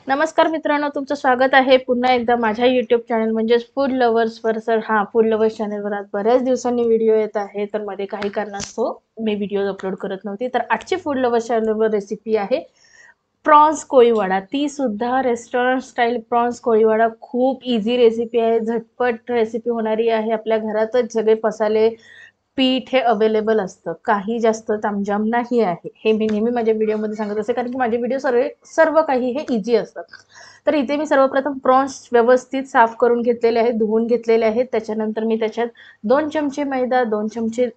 नमस्कार मित्रांनो, तुमचं स्वागत आहे पुन्हा एकदा माझ्या YouTube चॅनल म्हणजेच फूड लवर्सवर. फूड लवर्स चॅनलवर आज बऱ्याच दिवसांनी व्हिडिओ येत आहे, तर मध्ये काही कारणास्तव मी व्हिडिओ अपलोड करत नव्हती. तर आजची फूड लवर्स चॅनलवर रेसिपी आहे प्रॉन्स कोळीवाडा, ती सुद्धा रेस्टॉरंट स्टाईल प्रॉन्स कोळीवाडा. खूप इझी रेसिपी आहे, झटपट रेसिपी होणारी आहे. आपल्या घरातच सगळे मसाले पीठ हे अवेलेबल असतं, काही जास्त तामझाम नाही आहे. हे मी नेहमी माझ्या व्हिडिओमध्ये सांगत असते, कारण की माझे व्हिडिओ सर्व काही हे इझी असतात. तर इथे मी सर्वप्रथम प्रॉन्स व्यवस्थित साफ करून घेतलेले आहेत, धुवून घेतलेले आहेत. त्याच्यानंतर मी त्याच्यात 2 चमचे मैदा, 2 चमचे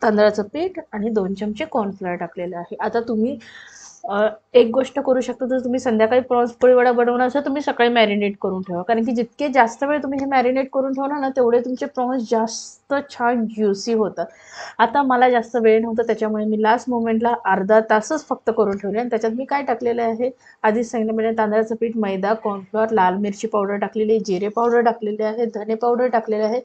तांदळाचं पीठ आणि 2 चमचे कॉर्नफ्लोअर टाकलेलं आहे. आता तुम्ही एक गोष्ट करू शकता, जर तुम्ही संध्याकाळी प्रॉन्स पोळीवडा बनवणार असेल तुम्ही सकाळी मॅरिनेट करून ठेवा, कारण की जितके जास्त वेळ तुम्ही हे मॅरिनेट करून ठेवणार ना तेवढे तुमचे प्रॉन्स जास्त छान ज्युसी होतात. आता मला जास्त वेळ नव्हता, त्याच्यामुळे मी लास्ट मोमेंटला अर्धा तासच फक्त करून ठेवले. आणि त्याच्यात मी काय टाकलेलं आहे आधीच सांगितलं, म्हणजे तांदळाचं पीठ, मैदा, कॉर्नफ्लोअर, लाल मिरची पावडर टाकलेली, जिरे पावडर टाकलेले आहे, धने पावडर टाकलेले आहे,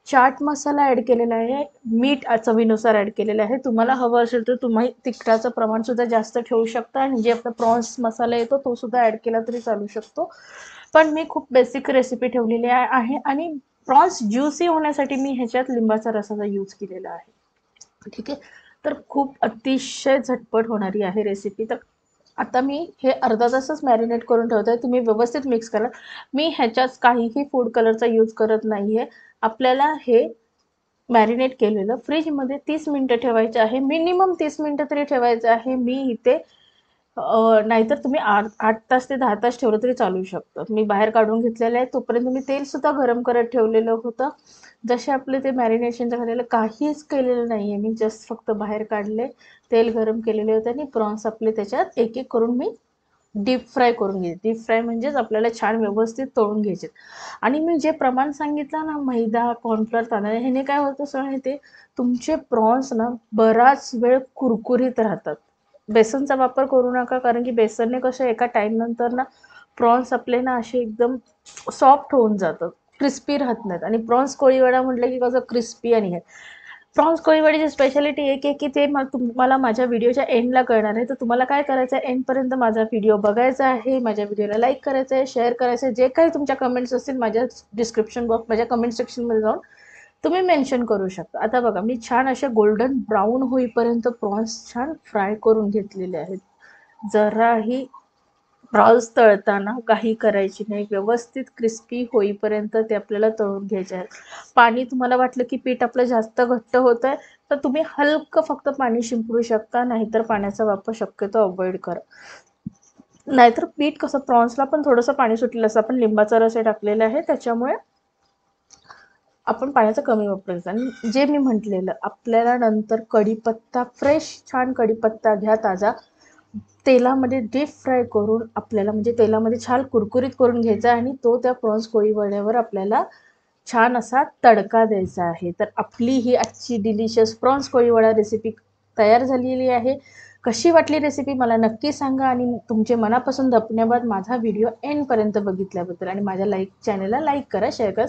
चाट मसाला ॲड केलेला आहे, मीठ चवीनुसार ॲड केलेलं आहे. तुम्हाला हवं असेल तर तुम्ही तिखटाचं प्रमाण सुद्धा जास्त ठेवू शकता, आणि जे आपला प्रॉन्स मसाला येतो तो सुद्धा ॲड केला तरी चालू शकतो. पण मी खूप बेसिक रेसिपी ठेवलेली आहे. आणि प्रॉन्स ज्युसी होण्यासाठी मी ह्याच्यात लिंबाचा रसाचा यूज केलेला आहे. ठीक आहे, तर खूप अतिशय झटपट होणारी आहे रेसिपी. तर आता मी हे अर्धा तासच मॅरिनेट करून ठेवते. तुम्ही व्यवस्थित मिक्स करा. मी ह्याच्यात काहीही फूड कलरचा यूज करत नाही आहे. आपल्याला हे मॅरिनेट केलेलं फ्रीजमध्ये 30 मिनटं ठेवायचं आहे, मिनिमम 30 मिनटं तरी ठेवायचं आहे. मी इथे नाहीतर तुम्ही 8 तास ते 10 तास ठेवलं तरी चालू शकतं. मी बाहेर काढून घेतलेलं आहे, तोपर्यंत मी तेलसुद्धा गरम करत ठेवलेलं होतं. जसे आपले ते मॅरिनेशनचं झालेलं काहीच केलेलं नाही आहे, मी जस्ट फक्त बाहेर काढले, तेल गरम केलेले होते आणि प्रॉन्स आपले त्याच्यात एक एक करून मी डीप फ्राय करून घ्यायचे. डीप फ्राय म्हणजेच आपल्याला छान व्यवस्थित तळून घ्यायचे. आणि मी जे प्रमाण सांगितलं ना, मैदा, कॉर्नफ्लोअर, तांदळ, ह्याने काय होतं सर, ते तुमचे प्रॉन्स ना बराच वेळ कुरकुरीत राहतात. बेसनचा वापर करू नका, कारण की बेसनने कसं एका टाईम नंतर ना प्रॉन्स आपले ना असे एकदम सॉफ्ट होऊन जातात, क्रिस्पी राहत नाहीत. आणि प्रॉन्स कोळीवाडा म्हटलं की कसं क्रिस्पी. आणि हे प्रॉन्स कोळीवाडीची स्पेशालिटी एक आहे की ते तुम्हाला माझ्या व्हिडिओच्या एंडला कळणार आहे. तर तुम्हाला काय करायचं आहे, एंडपर्यंत माझा व्हिडिओ बघायचा आहे, माझ्या व्हिडिओला लाईक करायचं आहे, शेअर करायचं आहे. जे काही तुमच्या कमेंट्स असतील माझ्या डिस्क्रिप्शन बॉक्स, माझ्या कमेंट सेक्शनमध्ये जाऊन तुम्ही मेन्शन करू शकता. आता बघा, मी छान असे गोल्डन ब्राऊन होईपर्यंत प्रॉन्स छान फ्राय करून घेतलेले आहेत. जराही प्रॉन्स तळताना काही करायची नाही, व्यवस्थित क्रिस्पी होईपर्यंत ते आपल्याला तळून घ्यायचे आहेत. पाणी तुम्हाला वाटलं की पीठ आपलं जास्त घट्ट होत आहे तर तुम्ही हलकं फक्त पाणी शिंपडू शकता, नाहीतर पाण्याचा वापर शक्यतो अवॉइड करा. नाहीतर पीठ कसं, प्रॉन्सला पण थोडंसं पाणी सुटलेलं असतं, आपण लिंबाचा रस टाकलेला आहे त्याच्यामुळे आपण पाण्याचा कमी वापरायचा. आणि जे मी म्हटलेलं, आपल्याला नंतर कढीपत्ता, फ्रेश छान कढीपत्ता घ्या ताजा, तेलामध्ये डीप फ्राय करून आपल्याला, म्हणजे तेलामध्ये छान कुरकुरीत करून घ्यायचा, आणि तो त्या प्रॉन्स कोळीवाड्यावर आपल्याला छान असा तडका द्यायचा आहे. तर आपली ही आजची डिलिशियस प्रॉन्स कोळीवाडा रेसिपी तयार झालेली आहे. कशी वाटली रेसिपी मला नक्की सांगा, आणि तुमचे मनापासून धन्यवाद माझा व्हिडिओ एंडपर्यंत बघितल्याबद्दल. आणि माझ्या चॅनलला लाईक करा, शेअर करा,